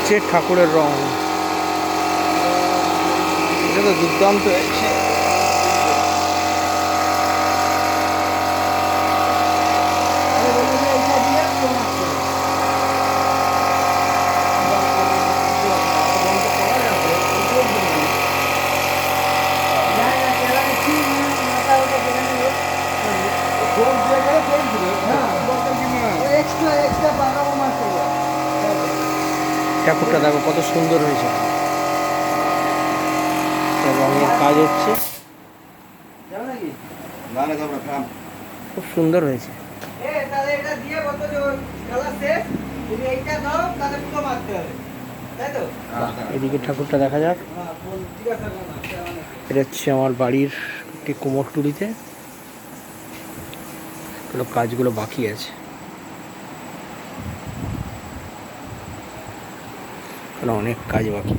হচ্ছে ঠাকুরের রং। এটা তো দুর্দান্ত হয়েছে। ঠাকুরটা দেখো কত সুন্দর হয়েছে, রঙের কাজ হচ্ছে, খুব সুন্দর হয়েছে। এদিকে ঠাকুরটা দেখা যাক। এটা হচ্ছে আমার বাড়ির একটি কুমোরটুলিতে, কাজগুলো বাকি আছে, অনেক কাজ বাকি।